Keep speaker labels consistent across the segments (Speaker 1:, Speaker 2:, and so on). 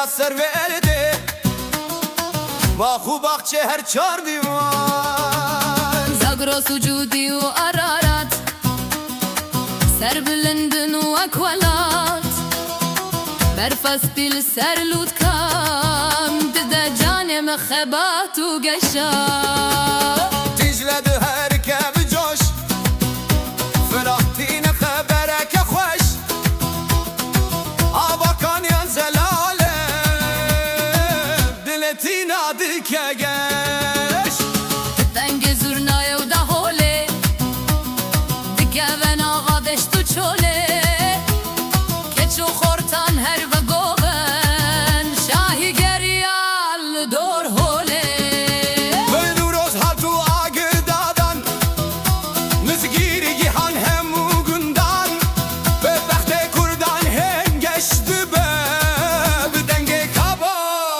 Speaker 1: یا سر ورده با خوب چه هر چار دیوان
Speaker 2: زاگر و سجودی و ارارات سر بلندن و اکولات برفس بیل سر لود کام دده جانم خبات و گشات
Speaker 1: تجلى دهر كاب جوش فرحتين خبرك خوش آبا كان ينزل دلتي نادك قش
Speaker 2: تنگ زورنای و دهوله دکه و ناغادش تو چوله کچو خورتان هر و گوغن شاهی گریال دور هوله
Speaker 1: بلو روز هاتو آگر دادن نزگیری گیهان همو گندان به بخت کردان هنگشت به بدنگ کبا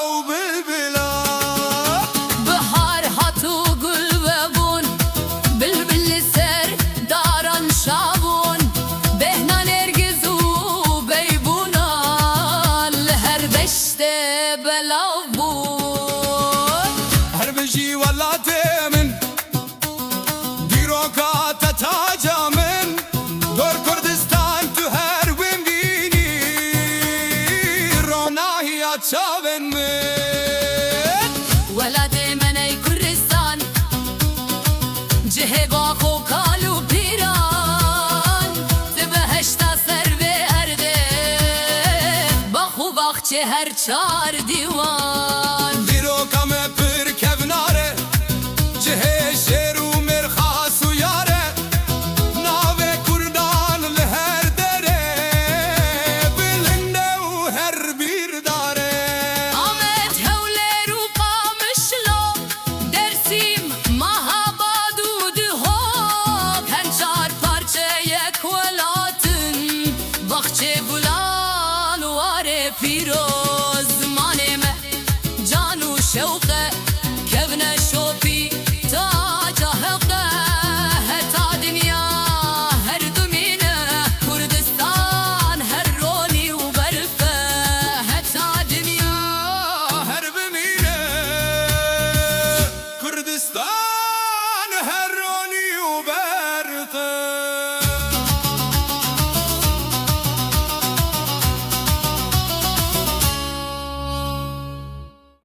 Speaker 1: و بلبلا
Speaker 2: بهار هاتو گل و بون بلبل سر داران شابون بهنا نرگز و بیبونال هر بشت بلاو بون
Speaker 1: هر بجی ولاته من دیروکات تاجا من دور کردستان تو هر وین بینی روناهی چاون من
Speaker 2: ولاد من ای کردستان جه باخو کالو پیران تبهشتا سر به ارده باخو باخچه هر چار دیوان
Speaker 1: دیروکا